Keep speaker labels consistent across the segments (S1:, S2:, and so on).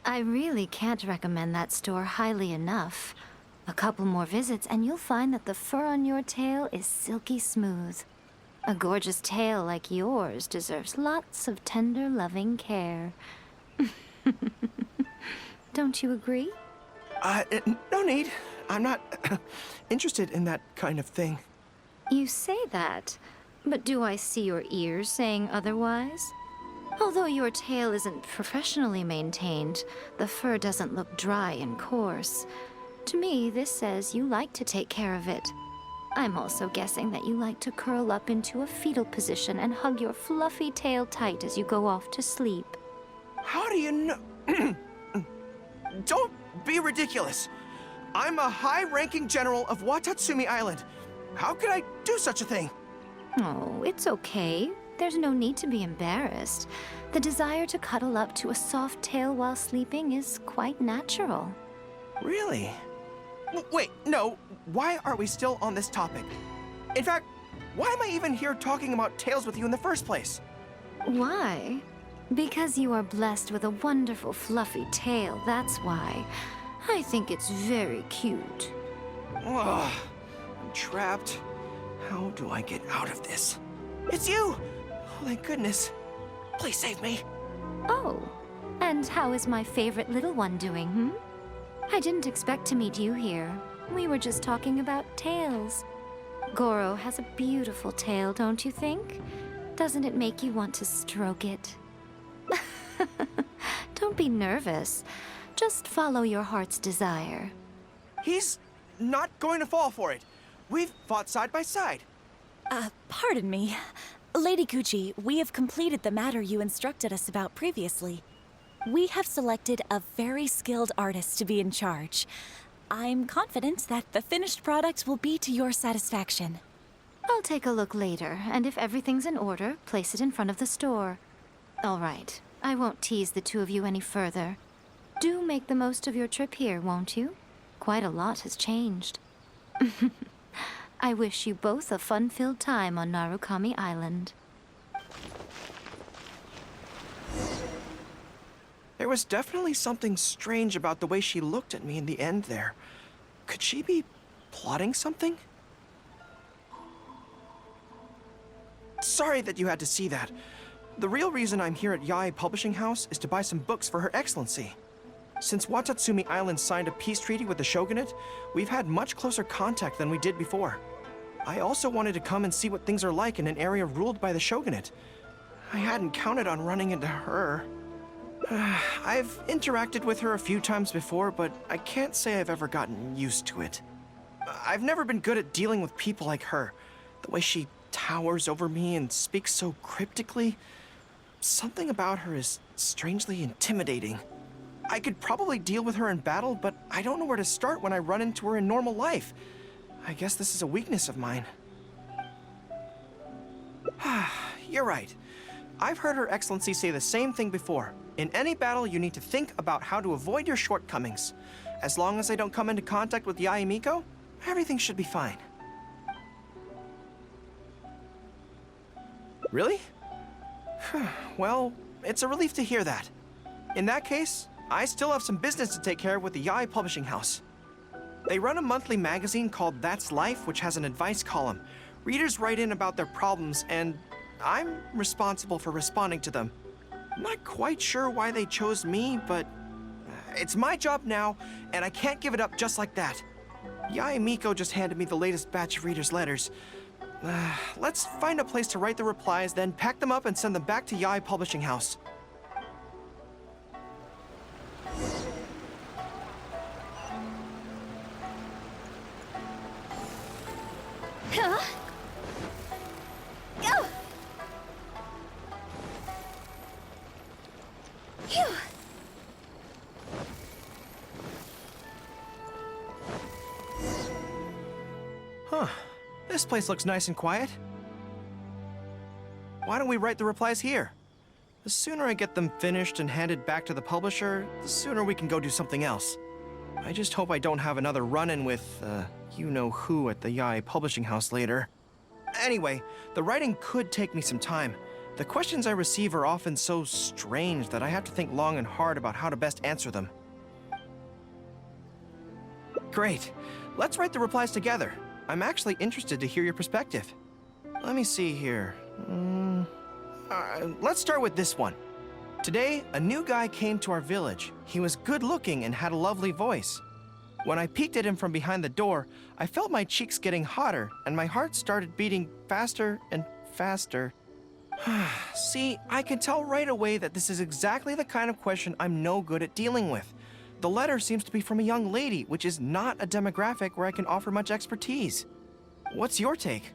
S1: I really can't recommend that store highly enough. A couple more visits and you'll find that the fur on your tail is silky smooth. A gorgeous tail like yours deserves lots of tender, loving care. Don't you agree?
S2: No need. I'm not interested in that kind of thing.
S1: You say that, but do I see your ears saying otherwise? Although your tail isn't professionally maintained, the fur doesn't look dry and coarse. To me, this says you like to take care of it. I'm also guessing that you like to curl up into a fetal position and hug your fluffy tail tight as you go off to sleep.
S2: How do you know? Don't be ridiculous. I'm a high-ranking general of Watatsumi Island. How could I do such a thing?
S1: Oh, it's okay. There's no need to be embarrassed. The desire to cuddle up to a soft tail while sleeping is quite natural.
S2: Really? Wait, no. Why are we still on this topic? In fact, why am I even here talking about tails with you in the first place?
S1: Why? Because you are blessed with a wonderful fluffy tail, that's why. I think it's very cute.
S2: Ugh, I'm trapped. How do I get out of this? It's you! Oh, thank goodness. Please save me.
S1: Oh, and how is my favorite little one doing, I didn't expect to meet you here. We were just talking about tails. Gorou has a beautiful tail, don't you think? Doesn't it make you want to stroke it? Don't be nervous. Just follow your heart's desire.
S2: He's not going to fall for it. We've fought side by side.
S3: Pardon me. Lady Gucci, we have completed the matter you instructed us about previously. We have selected a very skilled artist to be in charge. I'm confident that the finished product will be to your satisfaction.
S1: I'll take a look later, and if everything's in order, place it in front of the store. All right, I won't tease the two of you any further. Do make the most of your trip here, won't you? Quite a lot has changed. I wish you both a fun-filled time on Narukami Island.
S2: There was definitely something strange about the way she looked at me in the end there. Could she be plotting something? Sorry that you had to see that. The real reason I'm here at Yae Publishing House is to buy some books for Her Excellency. Since Watatsumi Island signed a peace treaty with the shogunate, we've had much closer contact than we did before. I also wanted to come and see what things are like in an area ruled by the shogunate. I hadn't counted on running into her. I've interacted with her a few times before, but I can't say I've ever gotten used to it. I've never been good at dealing with people like her. The way she towers over me and speaks so cryptically. Something about her is strangely intimidating. I could probably deal with her in battle, but I don't know where to start when I run into her in normal life. I guess this is a weakness of mine. You're right. I've heard Her Excellency say the same thing before. In any battle, you need to think about how to avoid your shortcomings. As long as I don't come into contact with Yae Miko, everything should be fine. Really? Well, it's a relief to hear that. In that case, I still have some business to take care of with the Yae Publishing House. They run a monthly magazine called That's Life, which has an advice column. Readers write in about their problems, and I'm responsible for responding to them. I'm not quite sure why they chose me, but it's my job now, and I can't give it up just like that. Yae Miko just handed me the latest batch of readers' letters. Let's find a place to write the replies, then pack them up and send them back to Yae Publishing House. Huh. This place looks nice and quiet. Why don't we write the replies here? The sooner I get them finished and handed back to the publisher, the sooner we can go do something else. I just hope I don't have another run-in with, you-know-who at the Yae Publishing House later. Anyway, the writing could take me some time. The questions I receive are often so strange that I have to think long and hard about how to best answer them. Great. Let's write the replies together. I'm actually interested to hear your perspective. Let me see here. Let's start with this one. Today, a new guy came to our village. He was good-looking and had a lovely voice. When I peeked at him from behind the door, I felt my cheeks getting hotter, and my heart started beating faster and faster. See, I can tell right away that this is exactly the kind of question I'm no good at dealing with. The letter seems to be from a young lady, which is not a demographic where I can offer much expertise. What's your take?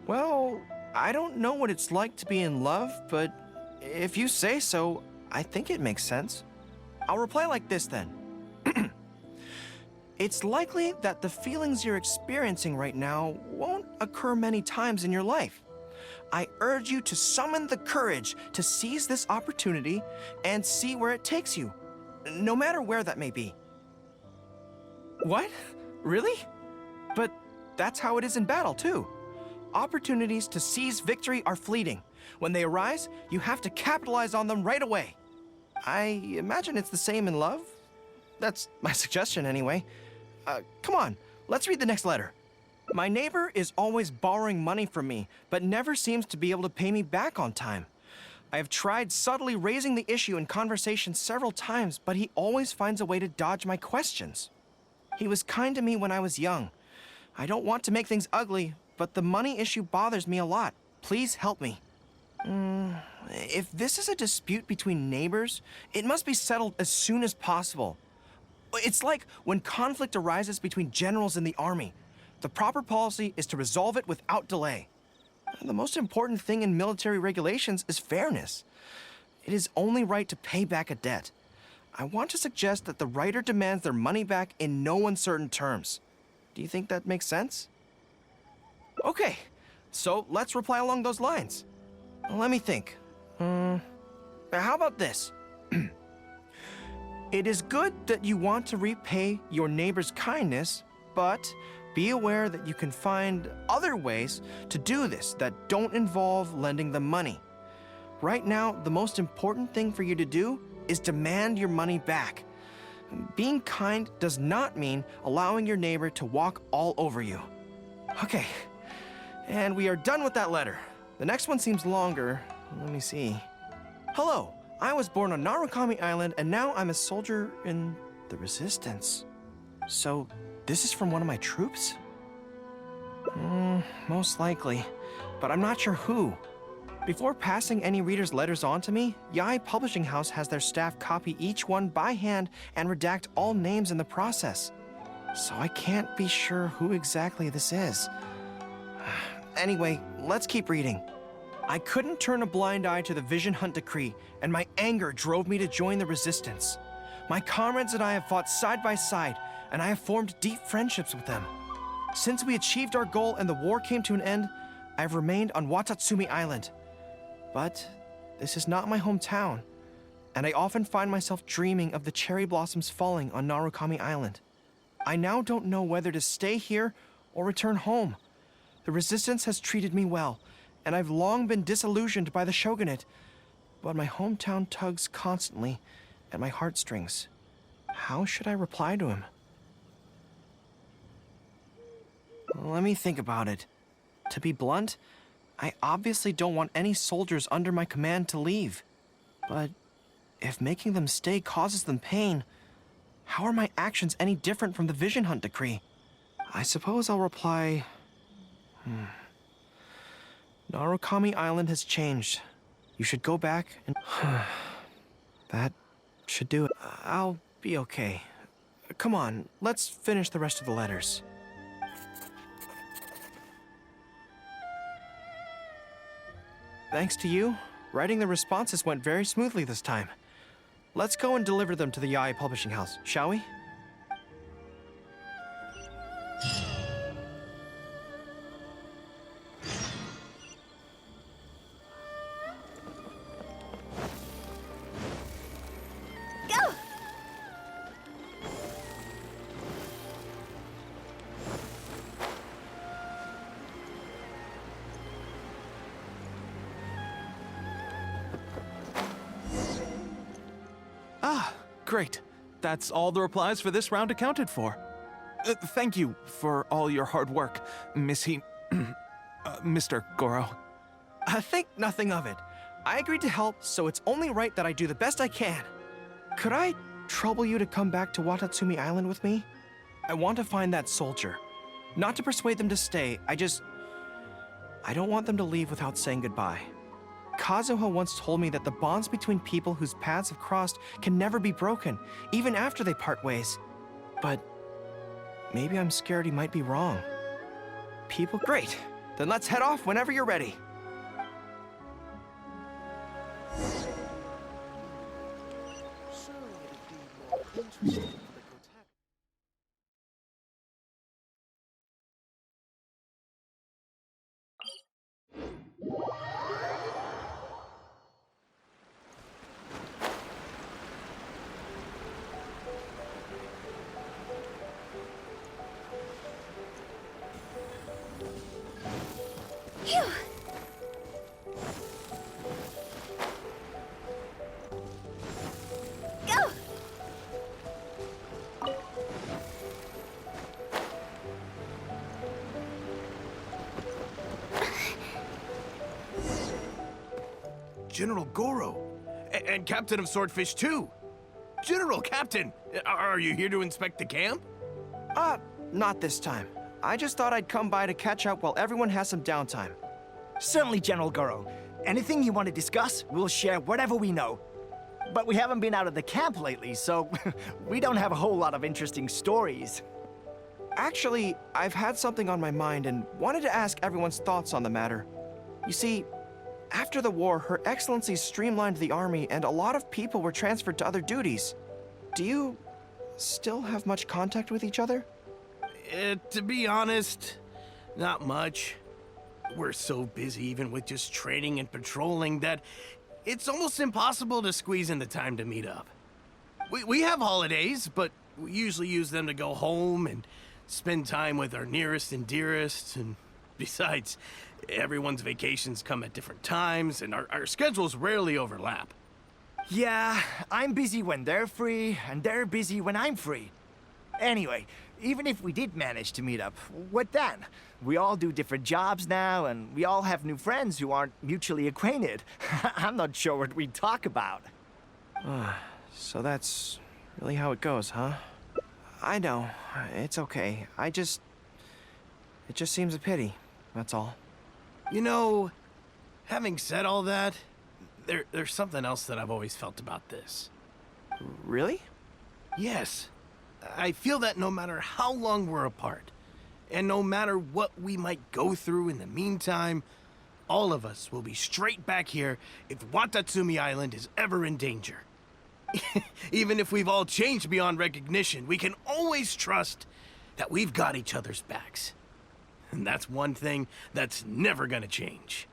S2: Well, I don't know what it's like to be in love, but if you say so, I think it makes sense. I'll reply like this then. It's likely that the feelings you're experiencing right now won't occur many times in your life. I urge you to summon the courage to seize this opportunity and see where it takes you, no matter where that may be. What? Really? But that's how it is in battle, too. Opportunities to seize victory are fleeting. When they arise, you have to capitalize on them right away. I imagine it's the same in love. That's my suggestion anyway. Come on, let's read the next letter. My neighbor is always borrowing money from me, but never seems to be able to pay me back on time. I have tried subtly raising the issue in conversation several times, but he always finds a way to dodge my questions. He was kind to me when I was young. I don't want to make things ugly, but the money issue bothers me a lot. Please help me. If this is a dispute between neighbors, it must be settled as soon as possible. It's like when conflict arises between generals in the army. The proper policy is to resolve it without delay. The most important thing in military regulations is fairness. It is only right to pay back a debt. I want to suggest that the writer demands their money back in no uncertain terms. Do you think that makes sense? Okay, so let's reply along those lines. Let me think. How about this? It is good that you want to repay your neighbor's kindness, but be aware that you can find other ways to do this that don't involve lending them money. Right now, the most important thing for you to do is demand your money back. Being kind does not mean allowing your neighbor to walk all over you. Okay, and we are done with that letter. The next one seems longer. Let me see. Hello, I was born on Narukami Island, and now I'm a soldier in the Resistance. So, this is from one of my troops? Most likely, but I'm not sure who. Before passing any reader's letters on to me, Yai Publishing House has their staff copy each one by hand and redact all names in the process. So I can't be sure who exactly this is. Anyway, let's keep reading. I couldn't turn a blind eye to the Vision Hunt decree, and my anger drove me to join the Resistance. My comrades and I have fought side by side, and I have formed deep friendships with them. Since we achieved our goal and the war came to an end, I have remained on Watatsumi Island. But this is not my hometown, and I often find myself dreaming of the cherry blossoms falling on Narukami Island. I now don't know whether to stay here or return home. The Resistance has treated me well, and I've long been disillusioned by the shogunate, but my hometown tugs constantly at my heartstrings. How should I reply to him? Let me think about it. To be blunt, I obviously don't want any soldiers under my command to leave. But if making them stay causes them pain, how are my actions any different from the Vision Hunt decree? I suppose I'll reply... Narukami Island has changed. You should go back and... That should do it. I'll be okay. Come on, let's finish the rest of the letters. Thanks to you, writing the responses went very smoothly this time. Let's go and deliver them to the Yai Publishing House, shall we?
S3: Go!
S4: Great. That's all the replies for this round accounted for. Thank you for all your hard work, Mr. Gorou.
S2: Think nothing of it. I agreed to help, so it's only right that I do the best I can. Could I trouble you to come back to Watatsumi Island with me? I want to find that soldier. Not to persuade them to stay, I don't want them to leave without saying goodbye. Kazuha once told me that the bonds between people whose paths have crossed can never be broken, even after they part ways. But maybe I'm scared he might be wrong. People, great. Then let's head off whenever you're ready.
S1: Phew! Go!
S5: General Gorou, and Captain of Swordfish too. General Captain, are you here to inspect the camp?
S2: Not this time. I just thought I'd come by to catch up while everyone has some downtime.
S6: Certainly, General Gorou. Anything you want to discuss, we'll share whatever we know. But we haven't been out of the camp lately, so we don't have a whole lot of interesting stories.
S2: Actually, I've had something on my mind and wanted to ask everyone's thoughts on the matter. You see, after the war, Her Excellency streamlined the army and a lot of people were transferred to other duties. Do you still have much contact with each other?
S5: To be honest, not much. We're so busy even with just training and patrolling that it's almost impossible to squeeze in the time to meet up. We have holidays, but we usually use them to go home and spend time with our nearest and dearest, and besides, everyone's vacations come at different times, and our schedules rarely overlap.
S6: Yeah, I'm busy when they're free, and they're busy when I'm free. Anyway, even if we did manage to meet up, what then? We all do different jobs now, and we all have new friends who aren't mutually acquainted. I'm not sure what we'd talk about.
S2: So that's really how it goes, huh? I know. It's okay. It just seems a pity, that's all.
S5: You know, having said all that, there's something else that I've always felt about this.
S2: Really?
S5: Yes. I feel that no matter how long we're apart, and no matter what we might go through in the meantime, all of us will be straight back here if Watatsumi Island is ever in danger. Even if we've all changed beyond recognition, we can always trust that we've got each other's backs. And that's one thing that's never gonna change.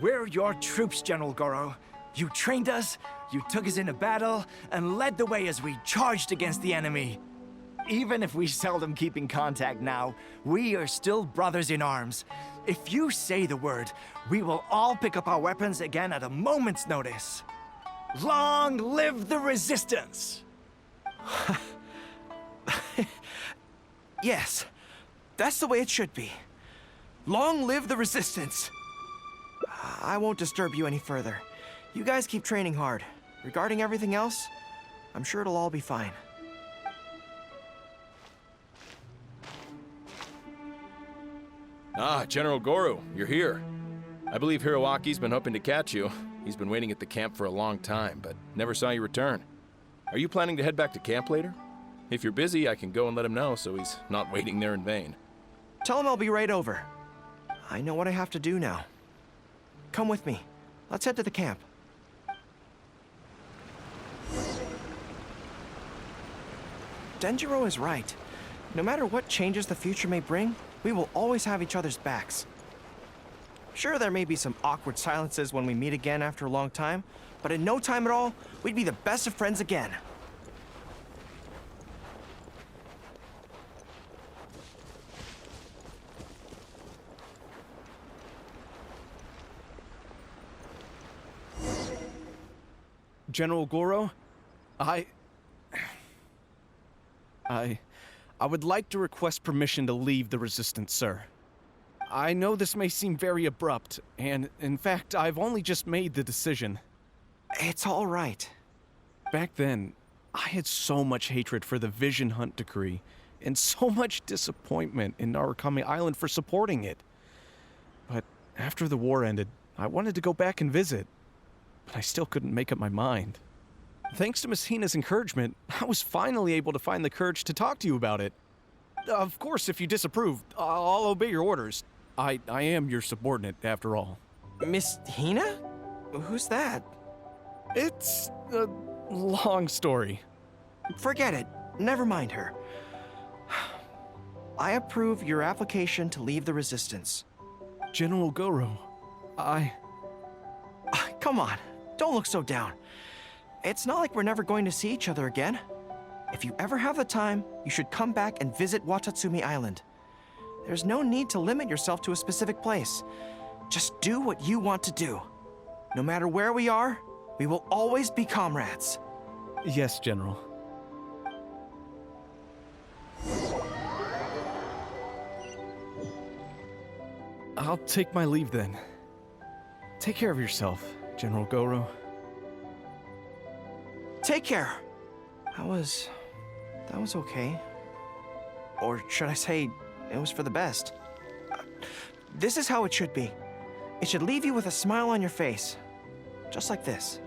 S6: We're your troops, General Gorou. You trained us, you took us into battle, and led the way as we charged against the enemy. Even if we seldom keep in contact now, we are still brothers in arms. If you say the word, we will all pick up our weapons again at a moment's notice. Long live the resistance!
S2: Yes, that's the way it should be. Long live the resistance! I won't disturb you any further. You guys keep training hard. Regarding everything else, I'm sure it'll all be fine.
S7: Ah, General Gorou, you're here. I believe Hiroaki's been hoping to catch you. He's been waiting at the camp for a long time, but never saw you return. Are you planning to head back to camp later? If you're busy, I can go and let him know so he's not waiting there in vain.
S2: Tell him I'll be right over. I know what I have to do now. Come with me. Let's head to the camp. Denjiro is right. No matter what changes the future may bring, we will always have each other's backs. Sure, there may be some awkward silences when we meet again after a long time, but in no time at all, we'd be the best of friends again.
S4: General Gorou, I would like to request permission to leave the Resistance, sir. I know this may seem very abrupt, and in fact, I've only just made the decision.
S2: It's all right.
S4: Back then, I had so much hatred for the Vision Hunt decree, and so much disappointment in Narukami Island for supporting it. But after the war ended, I wanted to go back and visit, but I still couldn't make up my mind. Thanks to Miss Hina's encouragement, I was finally able to find the courage to talk to you about it. Of course, if you disapprove, I'll obey your orders. I am your subordinate, after all.
S2: Miss Hina? Who's that?
S4: It's a long story.
S2: Forget it. Never mind her. I approve your application to leave the Resistance.
S4: General Gorou,
S2: Come on, don't look so down. It's not like we're never going to see each other again. If you ever have the time, you should come back and visit Watatsumi Island. There's no need to limit yourself to a specific place. Just do what you want to do. No matter where we are, we will always be comrades.
S4: Yes, General. I'll take my leave then. Take care of yourself, General Gorou.
S2: Take care. That was okay. Or should I say, it was for the best. This is how it should be. It should leave you with a smile on your face. Just like this.